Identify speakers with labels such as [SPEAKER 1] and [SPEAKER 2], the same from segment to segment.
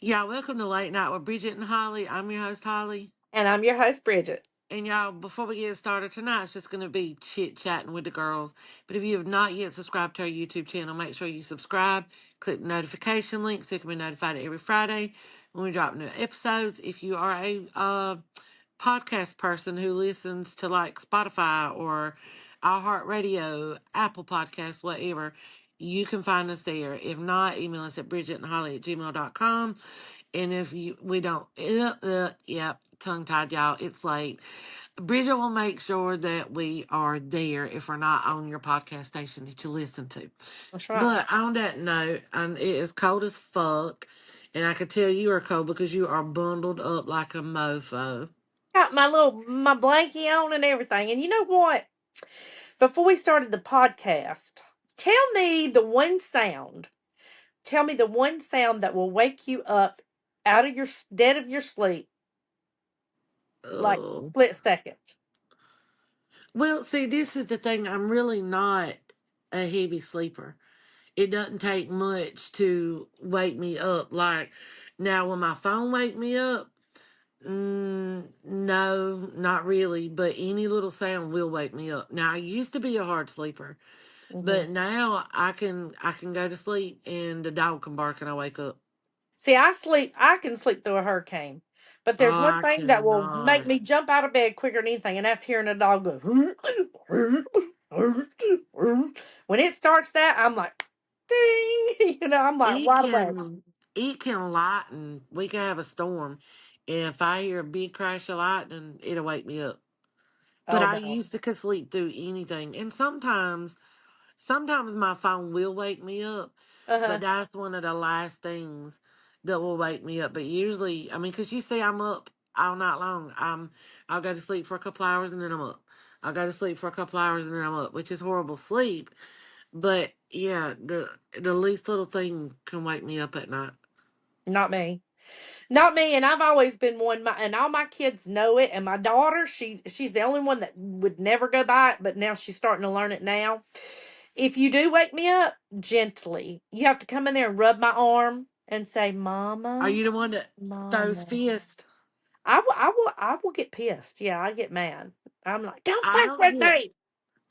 [SPEAKER 1] Y'all, welcome to Late Night with Bridget and Holly. I'm your host, Holly.
[SPEAKER 2] And I'm your host, Bridget.
[SPEAKER 1] And y'all, before we get started tonight, it's just going to be chit-chatting with the girls. But if you have not yet subscribed to our YouTube channel, make sure you subscribe. Click the notification link so you can be notified every Friday when we drop new episodes. If you are a podcast person who listens to like Spotify or iHeartRadio, Apple Podcasts, whatever, you can find us there. If not, email us at bridgetandholly@gmail.com. And if we don't, yep, tongue tied, y'all. It's late. Bridget will make sure that we are there if we're not on your podcast station that you listen to.
[SPEAKER 2] That's right.
[SPEAKER 1] But on that note, it is cold as fuck. And I can tell you are cold because you are bundled up like a mofo.
[SPEAKER 2] Got my blankie on and everything. And you know what? Before we started the podcast, tell me the one sound. Tell me the one sound that will wake you up out of your dead of your sleep, like
[SPEAKER 1] Oh.
[SPEAKER 2] split second.
[SPEAKER 1] Well, see, this is the thing. I'm really not a heavy sleeper. It doesn't take much to wake me up. Like, now when my phone wake me up, no, not really, but any little sound will wake me up. Now, I used to be a hard sleeper,
[SPEAKER 2] Hmm.
[SPEAKER 1] but now I can go to sleep and the dog can bark and I wake up.
[SPEAKER 2] See, I can sleep through a hurricane. But
[SPEAKER 1] Oh,
[SPEAKER 2] there's one
[SPEAKER 1] I
[SPEAKER 2] thing that will make
[SPEAKER 1] cannot.
[SPEAKER 2] me jump out of bed quicker than anything, and that's hearing a dog go. When it starts that, I'm like, ding. I'm like
[SPEAKER 1] It
[SPEAKER 2] wide awake.
[SPEAKER 1] can it can lighten. We can have a storm, and if I hear a big crash of lightning, it'll wake me up. But
[SPEAKER 2] Oh
[SPEAKER 1] I
[SPEAKER 2] no.
[SPEAKER 1] used to could sleep through anything, and sometimes my phone will wake me up,
[SPEAKER 2] Uh
[SPEAKER 1] but
[SPEAKER 2] huh.
[SPEAKER 1] that's one of the last things that will wake me up. But usually, I mean, because you see, I'm up all night long. I'll go to sleep for a couple hours and then I'm up. I'll go to sleep for a couple hours and then I'm up, which is horrible sleep. But yeah, the least little thing can wake me up at night.
[SPEAKER 2] Not me. Not me. And I've always been one. And all my kids know it. And my daughter, she's the only one that would never go by it, but now she's starting to learn it now. If you do wake me up gently, you have to come in there and rub my arm and say,
[SPEAKER 1] Are
[SPEAKER 2] "Mama,
[SPEAKER 1] you the one that throws
[SPEAKER 2] Mama."
[SPEAKER 1] fists?
[SPEAKER 2] I will get pissed. Yeah, I get mad. I'm like, "Don't
[SPEAKER 1] I
[SPEAKER 2] fuck
[SPEAKER 1] don't
[SPEAKER 2] with
[SPEAKER 1] get
[SPEAKER 2] me."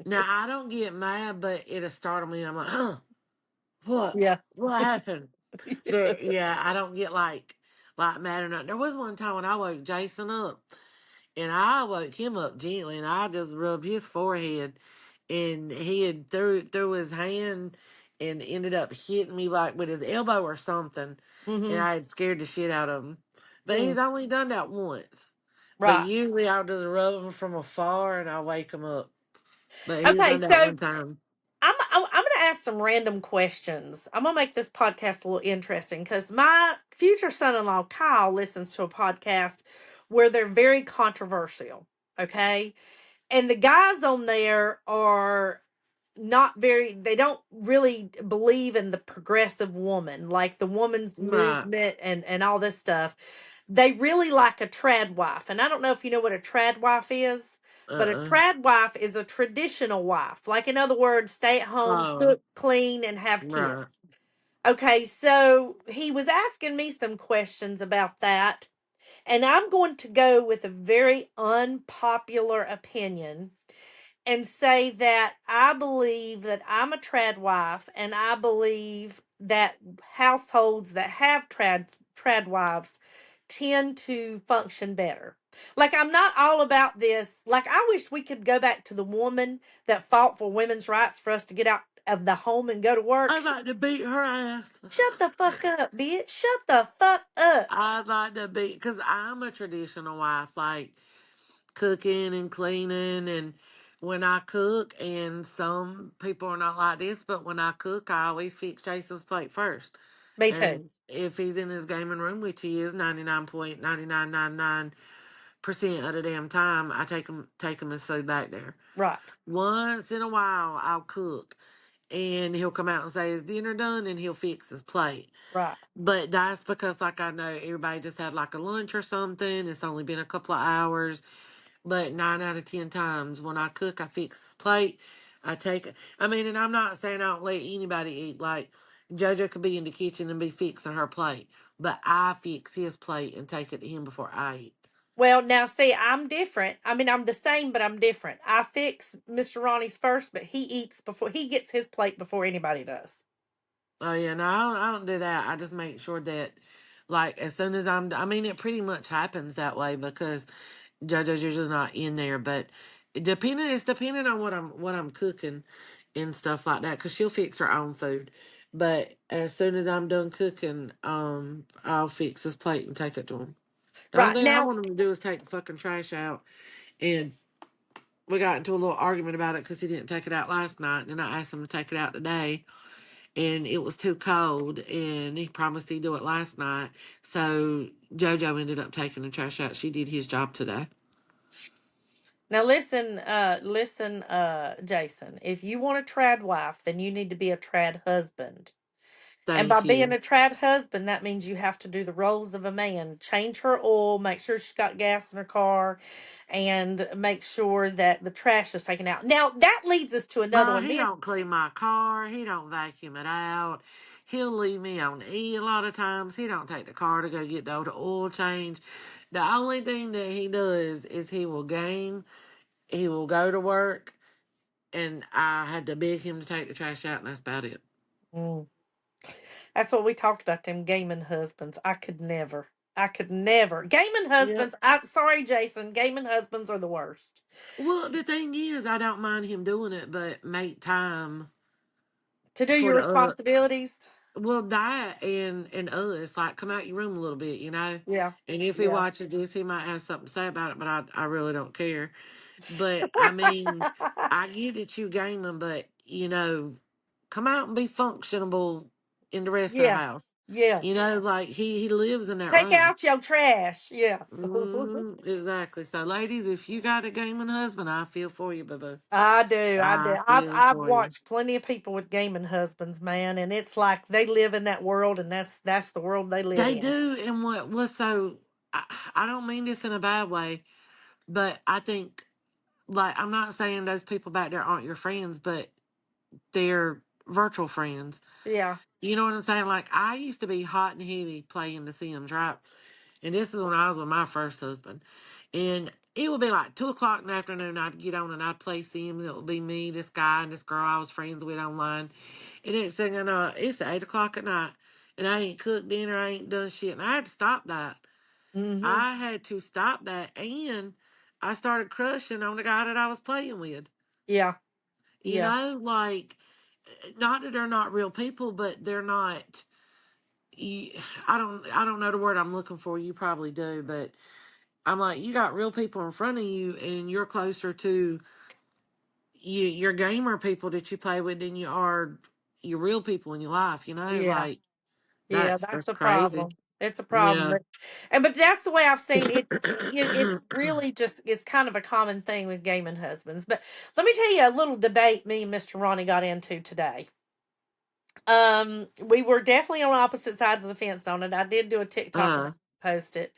[SPEAKER 1] now. I don't get mad, but it'll startle me. I'm like, huh? What?
[SPEAKER 2] Yeah.
[SPEAKER 1] What happened? But yeah, I don't get like mad or nothing. There was one time when I woke Jason up, and I woke him up gently, and I just rubbed his forehead, and he had threw his hand and ended up hitting me like with his elbow or something, and
[SPEAKER 2] Mm-hmm.
[SPEAKER 1] I had scared the shit out of him. But he's
[SPEAKER 2] Mm,
[SPEAKER 1] only done that once. But
[SPEAKER 2] right.
[SPEAKER 1] usually I'll just rub him from afar and I'll wake him up. But he's
[SPEAKER 2] Okay,
[SPEAKER 1] done that
[SPEAKER 2] so
[SPEAKER 1] one time.
[SPEAKER 2] I'm going to ask some random questions. I'm going to make this podcast a little interesting because my future son-in-law Kyle listens to a podcast where they're very controversial. Okay, and the guys on there are not very, they don't really believe in the progressive woman, like the woman's
[SPEAKER 1] Right.
[SPEAKER 2] movement and all this stuff. They really like a trad wife. And I don't know if you know what a trad wife is, but a
[SPEAKER 1] Uh-uh.
[SPEAKER 2] trad wife is a traditional wife. Like, in other words, stay at home,
[SPEAKER 1] Oh,
[SPEAKER 2] cook, clean, and have
[SPEAKER 1] right.
[SPEAKER 2] kids. Okay, so he was asking me some questions about that. And I'm going to go with a very unpopular opinion and say that I believe that I'm a trad wife, and I believe that households that have trad wives tend to function better. Like, I'm not all about this. Like, I wish we could go back to the woman that fought for women's rights for us to get out of the home and go to work.
[SPEAKER 1] I'd like to beat her ass.
[SPEAKER 2] Shut the fuck up, bitch. Shut the fuck up.
[SPEAKER 1] I'd like to beat, because I'm a traditional wife, like cooking and cleaning. And when I cook, and some people are not like this, but when I cook, I always fix Jason's plate first.
[SPEAKER 2] Me too.
[SPEAKER 1] And if he's in his gaming room, which he is 99.9999% of the damn time, I take him his food back there.
[SPEAKER 2] Right.
[SPEAKER 1] Once in a while, I'll cook, and he'll come out and say, "Is dinner done?" and he'll fix his plate.
[SPEAKER 2] Right.
[SPEAKER 1] But that's because, like, I know everybody just had like a lunch or something. It's only been a couple of hours. But 9 out of 10 times when I cook, I fix his plate. I take it. I mean, and I'm not saying I don't let anybody eat. Like, JoJo could be in the kitchen and be fixing her plate, but I fix his plate and take it to him before I eat.
[SPEAKER 2] Well, now see, I'm different. I mean, I'm the same, but I'm different. I fix Mr. Ronnie's first, but he eats before he gets his plate before anybody does.
[SPEAKER 1] Oh yeah, no, I don't do that. I just make sure that, like, as soon as I mean, it pretty much happens that way because JoJo's usually not in there. But it's depending on what I'm cooking and stuff like that. Cause she'll fix her own food. But as soon as I'm done cooking, I'll fix his plate and take it to him. The only
[SPEAKER 2] Right
[SPEAKER 1] thing I
[SPEAKER 2] now,
[SPEAKER 1] want him to do is take the fucking trash out. And we got into a little argument about it because he didn't take it out last night, and I asked him to take it out today, and it was too cold, and he promised he'd do it last night. So JoJo ended up taking the trash out. She did his job today.
[SPEAKER 2] Jason. If you want a trad wife, then you need to be a trad husband. And by
[SPEAKER 1] Thank
[SPEAKER 2] being
[SPEAKER 1] you.
[SPEAKER 2] a trad husband, that means you have to do the roles of a man. Change her oil, make sure she's got gas in her car, and make sure that the trash is taken out. Now, that leads us to another
[SPEAKER 1] Well,
[SPEAKER 2] one.
[SPEAKER 1] he don't clean my car. He don't vacuum it out. He'll leave me on E a lot of times. He don't take the car to go get the oil change. The only thing that he does is he will game. He will go to work, and I had to beg him to take the trash out, and that's about it.
[SPEAKER 2] Mm. That's what we talked about, them gaming husbands. I could never. I could never. Gaming
[SPEAKER 1] Yep.
[SPEAKER 2] husbands, I'm sorry, Jason. Gaming husbands are the worst.
[SPEAKER 1] Well, the thing is, I don't mind him doing it, but make time
[SPEAKER 2] To do
[SPEAKER 1] for
[SPEAKER 2] your
[SPEAKER 1] the
[SPEAKER 2] responsibilities.
[SPEAKER 1] well, that and us, like, come out your room a little bit, you know.
[SPEAKER 2] Yeah.
[SPEAKER 1] And if he
[SPEAKER 2] Yeah.
[SPEAKER 1] watches this, he might have something to say about it, but I really don't care. But I mean, I get that you gaming, but come out and be functionable in the rest of the
[SPEAKER 2] Yeah.
[SPEAKER 1] house.
[SPEAKER 2] Yeah.
[SPEAKER 1] Like he lives in that
[SPEAKER 2] Take
[SPEAKER 1] room.
[SPEAKER 2] out your trash. Yeah.
[SPEAKER 1] Exactly. So, ladies, if you got a gaming husband, I feel for you, boo boo.
[SPEAKER 2] I do. I do.
[SPEAKER 1] I
[SPEAKER 2] I've
[SPEAKER 1] feel
[SPEAKER 2] I've
[SPEAKER 1] for you.
[SPEAKER 2] watched plenty of people with gaming husbands, man, and it's like they live in that world, and that's the world they live
[SPEAKER 1] They
[SPEAKER 2] in.
[SPEAKER 1] do, and what's so I don't mean this in a bad way, but I think, like, I'm not saying those people back there aren't your friends, but they're virtual friends.
[SPEAKER 2] Yeah.
[SPEAKER 1] You know what I'm saying? Like, I used to be hot and heavy playing The Sims, right? And this is when I was with my first husband. And it would be like 2 o'clock in the afternoon. I'd get on and I'd play Sims. It would be me, this guy, and this girl I was friends with online. And next thing I know, it's 8 o'clock at night. And I ain't cooked dinner. I ain't done shit. And I had to stop that.
[SPEAKER 2] Mm-hmm.
[SPEAKER 1] I had to stop that. And I started crushing on the guy that I was playing with.
[SPEAKER 2] Yeah. Yeah.
[SPEAKER 1] Like, not that they're not real people, but they're not. I don't know the word I'm looking for. You probably do, but I'm like, you got real people in front of you, and you're closer to your gamer people that you play with than you are your real people in your life.
[SPEAKER 2] Yeah.
[SPEAKER 1] Like,
[SPEAKER 2] Yeah.
[SPEAKER 1] that's
[SPEAKER 2] That's a
[SPEAKER 1] crazy.
[SPEAKER 2] problem. It's a problem,
[SPEAKER 1] Yeah.
[SPEAKER 2] but that's the way I've seen it's really just it's kind of a common thing with gaming husbands. But let me tell you a little debate me and Mr. Ronnie got into today. We were definitely on opposite sides of the fence on it. I did do a TikTok and
[SPEAKER 1] uh,
[SPEAKER 2] post it,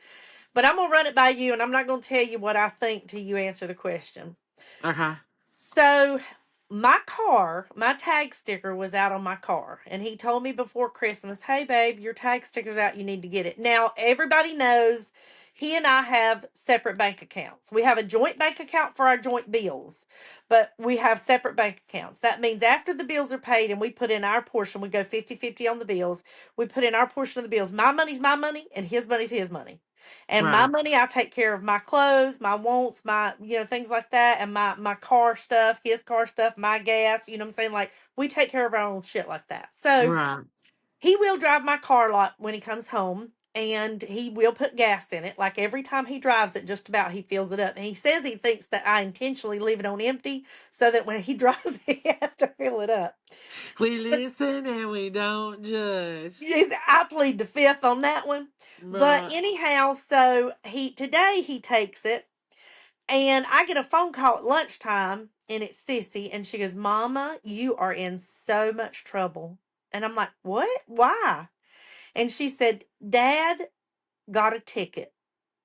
[SPEAKER 2] but I'm gonna run it by you, and I'm not gonna tell you what I think till you answer the question.
[SPEAKER 1] okay.
[SPEAKER 2] So, my tag sticker was out on my car, and he told me before Christmas, "Hey, babe, your tag sticker's out. You need to get it." Now, everybody knows he and I have separate bank accounts. We have a joint bank account for our joint bills, but we have separate bank accounts. That means after the bills are paid and we put in our portion, we go 50-50 on the bills. We put in our portion of the bills. My money's my money, and his money's his money. And my
[SPEAKER 1] Right.
[SPEAKER 2] money, I take care of my clothes, my wants, my, things like that, and my car stuff, his car stuff, my gas, you know what I'm saying? Like, we take care of our own shit like that. So
[SPEAKER 1] Right.
[SPEAKER 2] he will drive my car a lot when he comes home, and he will put gas in it. Like, every time he drives it, just about, he fills it up. And he says he thinks that I intentionally leave it on empty so that when he drives it, he has to fill it up.
[SPEAKER 1] We listen and we don't judge.
[SPEAKER 2] Yes, I plead the fifth on that one. But
[SPEAKER 1] Right.
[SPEAKER 2] anyhow, so today he takes it, and I get a phone call at lunchtime, and it's Sissy, and she goes, "Mama, you are in so much trouble." And I'm like, "What? Why?" And she said, "Dad got a ticket."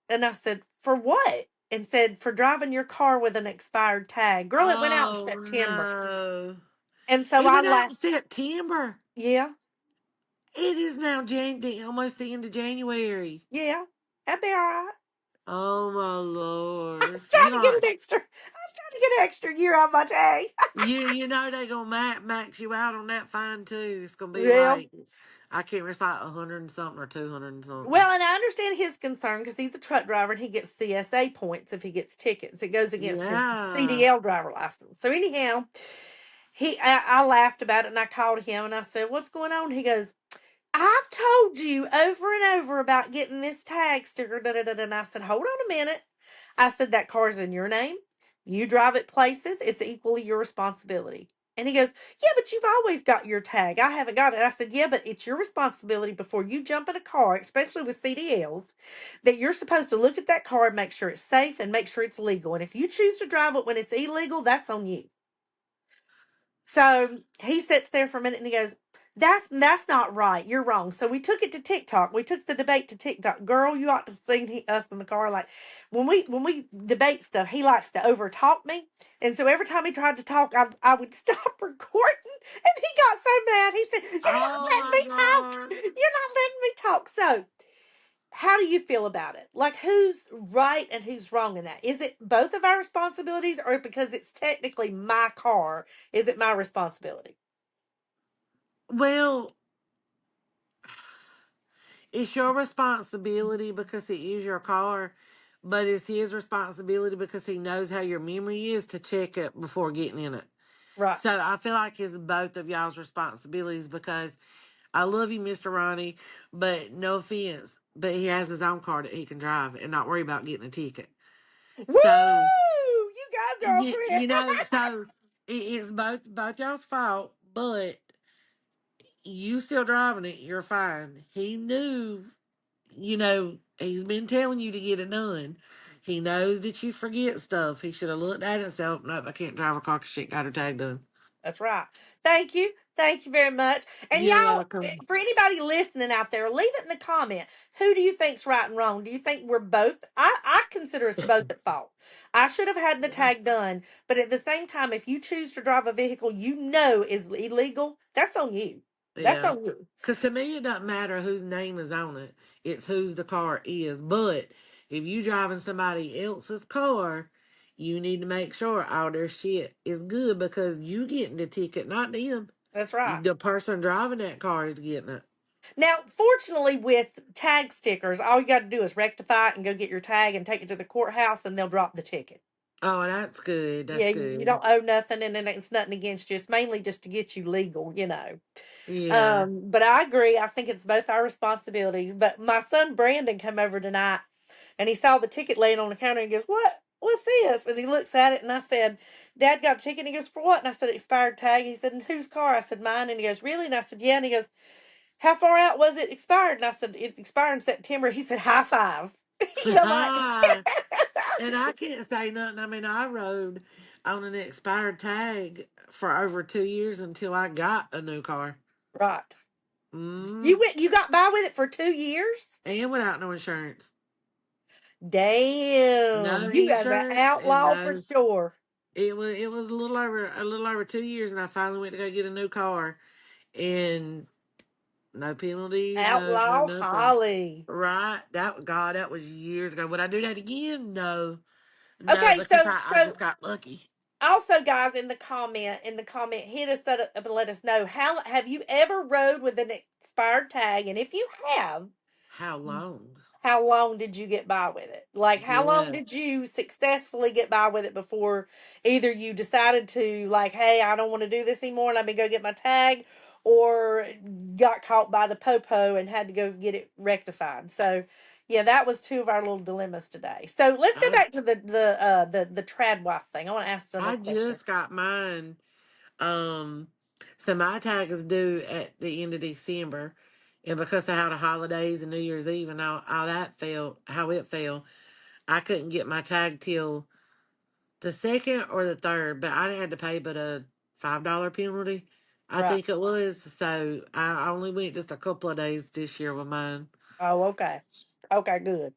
[SPEAKER 2] And I said, "For what?" And said, "For driving your car with an expired tag." Girl, it went out in
[SPEAKER 1] Oh
[SPEAKER 2] September.
[SPEAKER 1] no.
[SPEAKER 2] And so
[SPEAKER 1] It
[SPEAKER 2] I
[SPEAKER 1] went out in
[SPEAKER 2] laughed.
[SPEAKER 1] September.
[SPEAKER 2] Yeah.
[SPEAKER 1] It is now almost the end of January.
[SPEAKER 2] Yeah, that'd be all right.
[SPEAKER 1] Oh my
[SPEAKER 2] I
[SPEAKER 1] lord!
[SPEAKER 2] was trying to get an extra. I was trying to get an extra year on my tag.
[SPEAKER 1] You know they gonna max you out on that fine too. It's gonna be
[SPEAKER 2] Well,
[SPEAKER 1] like I can't remember, it's like 100 and something or 200 and something.
[SPEAKER 2] well, and I understand his concern because he's a truck driver and he gets CSA points if he gets tickets. It goes against his
[SPEAKER 1] Yeah.
[SPEAKER 2] CDL driver license. So anyhow, I laughed about it and I called him and I said, "What's going on?" He goes, "I've told you over and over about getting this tag sticker." Da, da, da, da. And I said, "Hold on a minute." I said, "That car's in your name. You drive it places. It's equally your responsibility." And he goes, "Yeah, but you've always got your tag. I haven't got it." I said, "Yeah, but it's your responsibility before you jump in a car, especially with CDLs, that you're supposed to look at that car and make sure it's safe and make sure it's legal. And if you choose to drive it when it's illegal, that's on you." So he sits there for a minute and he goes, "That's not right. You're wrong." So we took it to TikTok. We took the debate to TikTok. Girl, you ought to see us in the car. Like when we debate stuff, he likes to over talk me. And so every time he tried to talk, I would stop recording. And he got so mad. He said, "You're not
[SPEAKER 1] Oh
[SPEAKER 2] letting
[SPEAKER 1] my
[SPEAKER 2] me talk.
[SPEAKER 1] god.
[SPEAKER 2] You're not letting me talk." So how do you feel about it? Like, who's right and who's wrong in that? Is it both of our responsibilities, or because it's technically my car, is it my responsibility?
[SPEAKER 1] Well, it's your responsibility because it is your car, but it's his responsibility because he knows how your memory is to check it before getting in it.
[SPEAKER 2] Right.
[SPEAKER 1] So I feel like it's both of y'all's responsibilities because I love you, Mr. Ronnie, but no offense, but he has his own car that he can drive and not worry about getting a ticket.
[SPEAKER 2] Woo!
[SPEAKER 1] So
[SPEAKER 2] You go, girlfriend.
[SPEAKER 1] so it's both y'all's fault, but you still driving it, you're fine. He knew, he's been telling you to get it done. He knows that you forget stuff. He should have looked at it and said, "Oh, nope, I can't drive a car 'cause she ain't got her tag done."
[SPEAKER 2] That's right. Thank you. Thank you very much. And
[SPEAKER 1] You're
[SPEAKER 2] y'all,
[SPEAKER 1] welcome.
[SPEAKER 2] for anybody listening out there, leave it in the comment. Who do you think's right and wrong? Do you think we're both? I consider us both at fault. I should have had the
[SPEAKER 1] Yeah.
[SPEAKER 2] tag done, but at the same time, if you choose to drive a vehicle you know is illegal, that's on you. That's
[SPEAKER 1] Yeah.
[SPEAKER 2] on you.
[SPEAKER 1] Because to me, it doesn't matter whose name is on it. It's whose the car is. But if you driving somebody else's car, you need to make sure all their shit is good because you getting the ticket, not them.
[SPEAKER 2] That's right.
[SPEAKER 1] The person driving that car is getting it.
[SPEAKER 2] Now, fortunately, with tag stickers, all you got to do is rectify it and go get your tag and take it to the courthouse, and they'll drop the ticket.
[SPEAKER 1] Oh, that's good.
[SPEAKER 2] Yeah,
[SPEAKER 1] That's
[SPEAKER 2] you
[SPEAKER 1] good.
[SPEAKER 2] don't owe nothing, and it's nothing against you. It's mainly just to get you legal.
[SPEAKER 1] Yeah.
[SPEAKER 2] But I agree. I think it's both our responsibilities. But my son Brandon came over tonight, and he saw the ticket laying on the counter, and he goes, "What? What's this?" And he looks at it, and I said, "Dad got a ticket." And he goes, "For what?" And I said, "Expired tag." He said, "And whose car?" I said, "Mine." And he goes, "Really?" And I said, "Yeah." And he goes, "How far out was it expired?" And I said, "It expired in September." He said, "High five." Like,
[SPEAKER 1] And I can't say nothing. I mean, I rode on an expired tag for over 2 years until I got a new car.
[SPEAKER 2] right.
[SPEAKER 1] Mm.
[SPEAKER 2] You got by with it for 2 years?
[SPEAKER 1] And without no insurance.
[SPEAKER 2] Damn.
[SPEAKER 1] No
[SPEAKER 2] You guys are
[SPEAKER 1] insurance and
[SPEAKER 2] outlaw for
[SPEAKER 1] no.
[SPEAKER 2] sure.
[SPEAKER 1] It was a little over 2 years, and I finally went to go get a new car, and no penalties, no
[SPEAKER 2] Outlaw
[SPEAKER 1] nothing.
[SPEAKER 2] Holly.
[SPEAKER 1] Right? That was years ago. Would I do that again? No, no,
[SPEAKER 2] Okay,
[SPEAKER 1] because
[SPEAKER 2] so
[SPEAKER 1] I
[SPEAKER 2] so
[SPEAKER 1] just got lucky.
[SPEAKER 2] also guys in the comment hit us up and let us know, how have you ever rode with an expired tag, and if you have,
[SPEAKER 1] How long?
[SPEAKER 2] how long did you get by with it? Like, how long did
[SPEAKER 1] Yes.
[SPEAKER 2] you successfully get by with it before either you decided to, like, hey, I don't want to do this anymore, let me go get my tag, or got caught by the popo and had to go get it rectified? So, yeah, that was two of our little dilemmas today. So let's go
[SPEAKER 1] I
[SPEAKER 2] back to the trad wife thing. I want to ask
[SPEAKER 1] I
[SPEAKER 2] another question.
[SPEAKER 1] just got mine. Um, so my tag is due at the end of December, and because of how the holidays and New Year's Eve and how it fell, I couldn't get my tag till the second or the third. But I didn't have to pay but a $5 penalty, I
[SPEAKER 2] Right.
[SPEAKER 1] think it was. So I only went just a couple of days this year with mine.
[SPEAKER 2] Oh, okay. Okay, good.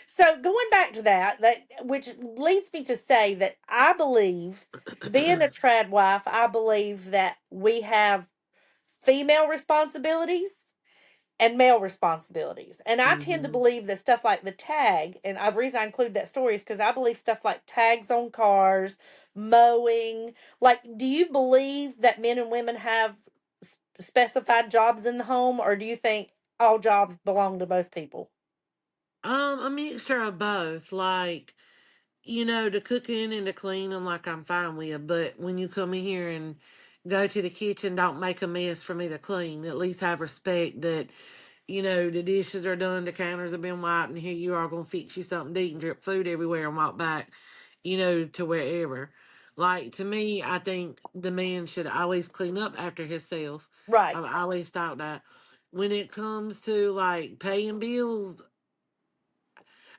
[SPEAKER 2] So going back to that which leads me to say that I believe, being a trad wife, I believe that we have female responsibilities and male responsibilities. And I tend to
[SPEAKER 1] Mm-hmm.
[SPEAKER 2] believe that stuff like the tag, and the reason I include that story is because I believe stuff like tags on cars, mowing. Like, do you believe that men and women have specified jobs in the home, or do you think all jobs belong to both people?
[SPEAKER 1] A mixture of both. Like, the cooking and the cleaning, like I'm fine with. But when you come in here and go to the kitchen, don't make a mess for me to clean. At least have respect that, the dishes are done, the counters have been wiped, and here you are going to fix you something to eat and drip food everywhere and walk back, to wherever. Like, to me, I think the man should always clean up after himself.
[SPEAKER 2] Right.
[SPEAKER 1] I've always thought that. When it comes to, like, paying bills,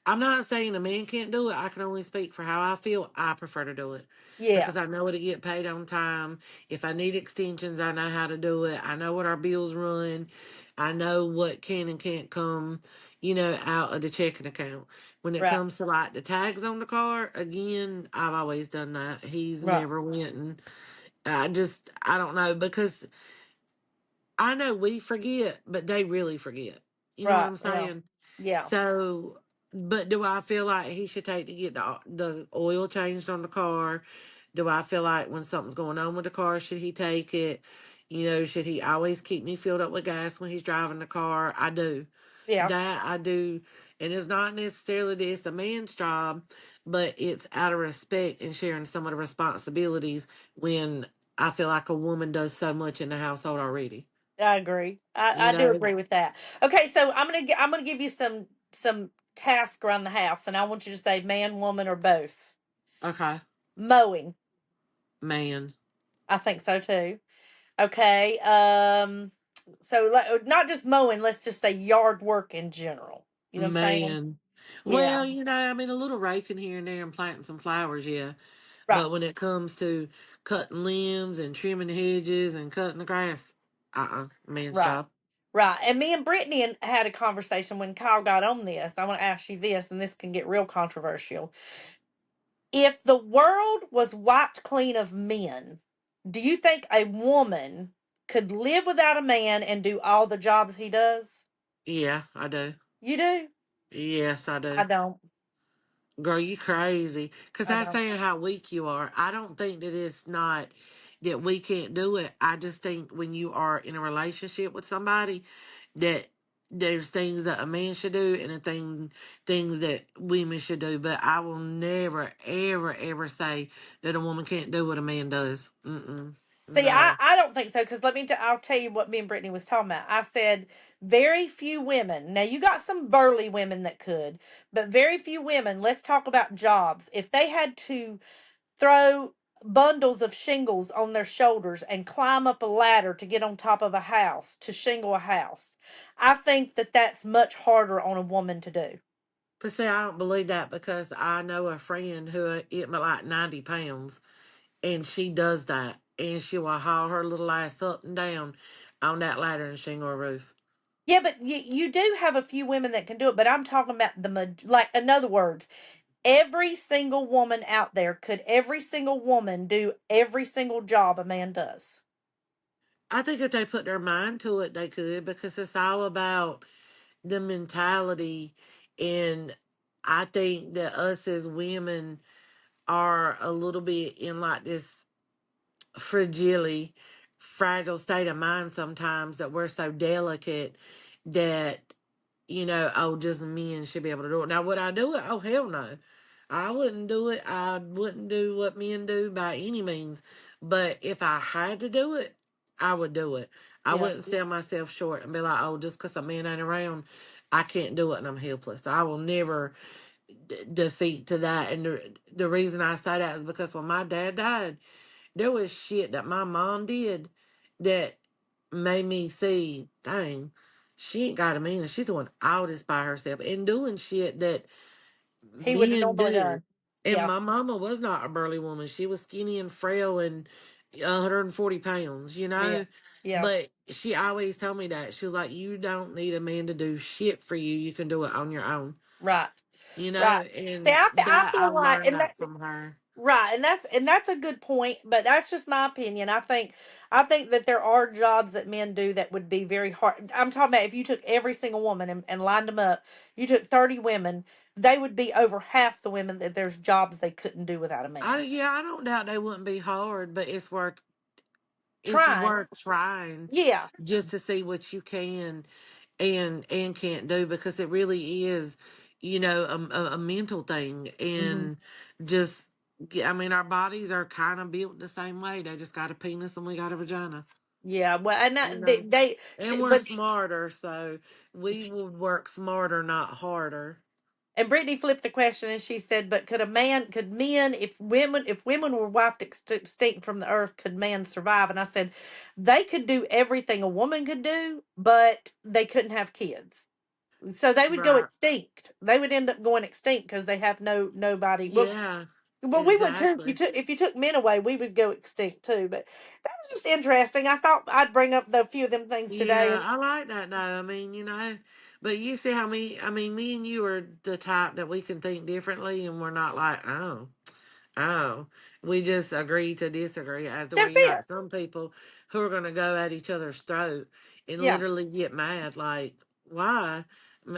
[SPEAKER 1] I'm not saying a man can't do it. I can only speak for how I feel. I prefer to do it
[SPEAKER 2] Yeah.
[SPEAKER 1] because I know to get paid on time. If I need extensions, I know how to do it. I know what our bills run. I know what can and can't come, out of the checking account. When it
[SPEAKER 2] Right.
[SPEAKER 1] comes to like the tags on the car, again, I've always done that. He's
[SPEAKER 2] Right.
[SPEAKER 1] never went, and I don't know, because I know we forget, but they really forget. You know what
[SPEAKER 2] Right.
[SPEAKER 1] I'm
[SPEAKER 2] Yeah.
[SPEAKER 1] saying?
[SPEAKER 2] Yeah.
[SPEAKER 1] So, but do I feel like he should take to get the oil changed on the car? Do I feel like when something's going on with the car, should he take it? Should he always keep me filled up with gas when he's driving the car? I do.
[SPEAKER 2] Yeah.
[SPEAKER 1] That I do. And it's not necessarily that it's a man's job, but it's out of respect and sharing some of the responsibilities when I feel like a woman does so much in the household already.
[SPEAKER 2] I agree.
[SPEAKER 1] You
[SPEAKER 2] I do
[SPEAKER 1] know?
[SPEAKER 2] agree with that. Okay, so I'm gonna give you some tasks around the house, and I want you to say man, woman, or both.
[SPEAKER 1] Okay.
[SPEAKER 2] Mowing,
[SPEAKER 1] Man.
[SPEAKER 2] I think so too. Okay, so not just mowing. Let's just say yard work in general. You know what I'm saying?
[SPEAKER 1] Man.
[SPEAKER 2] Yeah.
[SPEAKER 1] Well, I mean, a little raking here and there and planting some flowers, yeah.
[SPEAKER 2] Right.
[SPEAKER 1] But when it comes to cutting limbs and trimming hedges and cutting the grass, man's
[SPEAKER 2] Right.
[SPEAKER 1] job.
[SPEAKER 2] Right. And me and Brittany had a conversation when Kyle got on this. I want to ask you this, and this can get real controversial. If the world was wiped clean of men, do you think a woman could live without a man and do all the jobs he does?
[SPEAKER 1] Yeah, I do.
[SPEAKER 2] You do?
[SPEAKER 1] Yes, I
[SPEAKER 2] I
[SPEAKER 1] do.
[SPEAKER 2] don't.
[SPEAKER 1] Girl, you crazy. Because
[SPEAKER 2] I
[SPEAKER 1] that's
[SPEAKER 2] don't.
[SPEAKER 1] saying how weak you are. I don't think that it's not that we can't do it. I just think when you are in a relationship with somebody, that there's things that a man should do and things that women should do. But I will never, ever, ever say that a woman can't do what a man does. Mm-mm.
[SPEAKER 2] See, I,
[SPEAKER 1] No.
[SPEAKER 2] I don't think so because I'll tell you what me and Brittany was talking about. I said very few women. Now you got some burly women that could, but very few women. Let's talk about jobs. If they had to throw bundles of shingles on their shoulders and climb up a ladder to get on top of a house to shingle a house, I think that that's much harder on a woman to do.
[SPEAKER 1] But see, I don't believe that because I know a friend who it like 90 pounds and she does that, and she will haul her little ass up and down on that ladder and shingle a roof.
[SPEAKER 2] Yeah, but you do have a few women that can do it, but I'm talking about like, in other words, every single woman out there, could every single woman do every single job a man does?
[SPEAKER 1] I think if they put their mind to it, they could, because it's all about the mentality. And I think that us as women are a little bit in like this fragile, fragile state of mind sometimes, that we're so delicate that, oh, just men should be able to do it. Now, would I do it? Oh, hell no. I wouldn't do it. I wouldn't do what men do by any means. But if I had to do it, I would do it. I
[SPEAKER 2] Yeah.
[SPEAKER 1] wouldn't sell myself short and be like, oh, just because a man ain't around, I can't do it and I'm helpless. I will never defeat to that. And the reason I say that is because when my dad died, there was shit that my mom did that made me see, dang, she ain't got a man. She's doing all this by herself and doing shit that
[SPEAKER 2] He would have
[SPEAKER 1] men
[SPEAKER 2] normally
[SPEAKER 1] do.
[SPEAKER 2] done.
[SPEAKER 1] And
[SPEAKER 2] Yeah.
[SPEAKER 1] my mama was not a burly woman. She was skinny and frail and 140 pounds,
[SPEAKER 2] Yeah. Yeah.
[SPEAKER 1] But she always told me that. She was like, you don't need a man to do shit for you. You can do it on your own,
[SPEAKER 2] Right. Right. See,
[SPEAKER 1] And
[SPEAKER 2] I
[SPEAKER 1] that I
[SPEAKER 2] feel like,
[SPEAKER 1] learned
[SPEAKER 2] and
[SPEAKER 1] that
[SPEAKER 2] that
[SPEAKER 1] from her.
[SPEAKER 2] Right, and that's a good point, but that's just my opinion. I think that there are jobs that men do that would be very hard. I'm talking about if you took every single woman and lined them up, you took 30 women, they would be over half the women that there's jobs they couldn't do without a man.
[SPEAKER 1] Yeah, I don't doubt they wouldn't be hard, but it's
[SPEAKER 2] Trying.
[SPEAKER 1] worth trying
[SPEAKER 2] Yeah.
[SPEAKER 1] just to see what you can and can't do, because it really is, a mental thing.
[SPEAKER 2] Hmm.
[SPEAKER 1] And just, I mean, our bodies are kind of built the same way. They just got a penis and we got a vagina,
[SPEAKER 2] Yeah, well, and
[SPEAKER 1] you
[SPEAKER 2] that,
[SPEAKER 1] know. And we're
[SPEAKER 2] but
[SPEAKER 1] smarter, so we would work smarter, not harder.
[SPEAKER 2] and Brittany flipped the question and she said, "But could men, if women were wiped extinct from the earth, could man survive?" And I said, they could do everything a woman could do, but they couldn't have kids. So they would go
[SPEAKER 1] Right.
[SPEAKER 2] extinct. They would end up going extinct because they have nobody.
[SPEAKER 1] Yeah,
[SPEAKER 2] Well, we would too.
[SPEAKER 1] exactly.
[SPEAKER 2] If you took men away, we would go extinct too. But that was just interesting. I thought I'd bring up the few of them things today.
[SPEAKER 1] Yeah, I like that though. I mean, but you see how me and you are the type that we can think differently, and we're not like, oh, we just agree to disagree. As to where
[SPEAKER 2] That's
[SPEAKER 1] you
[SPEAKER 2] it.
[SPEAKER 1] got some people who are going to go at each other's throat and
[SPEAKER 2] Yeah,
[SPEAKER 1] literally get mad. Like, why?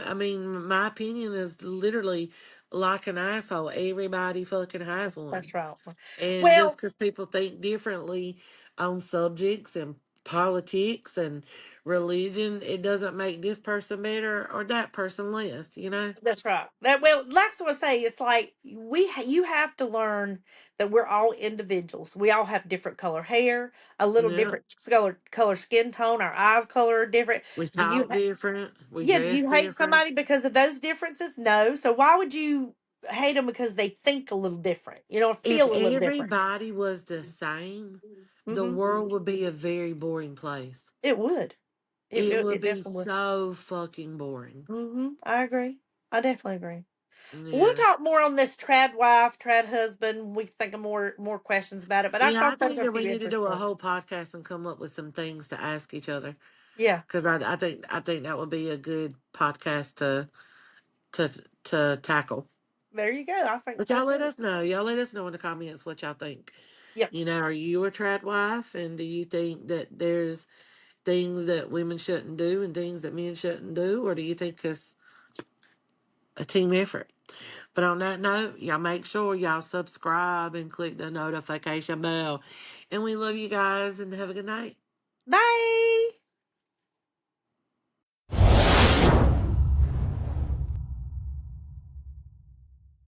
[SPEAKER 1] I mean, my opinion is literally like an asshole. Everybody fucking has
[SPEAKER 2] that's
[SPEAKER 1] one.
[SPEAKER 2] right.
[SPEAKER 1] And just
[SPEAKER 2] Well,
[SPEAKER 1] because people think differently on subjects and politics and religion, it doesn't make this person better or that person less, you know?
[SPEAKER 2] that's right. That's what I say. It's like you have to learn that we're all individuals. We all have different color hair, a little
[SPEAKER 1] Yeah.
[SPEAKER 2] different color skin tone. Our eyes color are different.
[SPEAKER 1] We
[SPEAKER 2] Do you?
[SPEAKER 1] talk different. We
[SPEAKER 2] Yeah. Do
[SPEAKER 1] dress
[SPEAKER 2] you hate
[SPEAKER 1] different.
[SPEAKER 2] somebody because of those differences? No. So why would you hate them because they think a little different? Or
[SPEAKER 1] If
[SPEAKER 2] feel a little different.
[SPEAKER 1] everybody was the same, the
[SPEAKER 2] Mm-hmm.
[SPEAKER 1] world would be a very boring place.
[SPEAKER 2] It would. It
[SPEAKER 1] It
[SPEAKER 2] it,
[SPEAKER 1] would
[SPEAKER 2] it
[SPEAKER 1] be
[SPEAKER 2] definitely would.
[SPEAKER 1] so fucking boring.
[SPEAKER 2] Mm-hmm. I agree. I definitely agree. We'll
[SPEAKER 1] Yes.
[SPEAKER 2] talk more on this trad wife, trad husband. We can think of more questions about it. But I
[SPEAKER 1] Yeah, I
[SPEAKER 2] thought those
[SPEAKER 1] think
[SPEAKER 2] are a
[SPEAKER 1] that we
[SPEAKER 2] few
[SPEAKER 1] need to do
[SPEAKER 2] interesting
[SPEAKER 1] a
[SPEAKER 2] ones.
[SPEAKER 1] whole podcast and come up with some things to ask each other.
[SPEAKER 2] Yeah,
[SPEAKER 1] Because I think that would be a good podcast to tackle.
[SPEAKER 2] there you go. I think
[SPEAKER 1] But
[SPEAKER 2] so
[SPEAKER 1] y'all let
[SPEAKER 2] too.
[SPEAKER 1] us know. Y'all let us know in the comments what y'all think.
[SPEAKER 2] Yep.
[SPEAKER 1] Are you a trad wife, and do you think that there's things that women shouldn't do and things that men shouldn't do, or do you think it's a team effort? But on that note, y'all make sure y'all subscribe and click the notification bell. And we love you guys and have a good night.
[SPEAKER 2] Bye.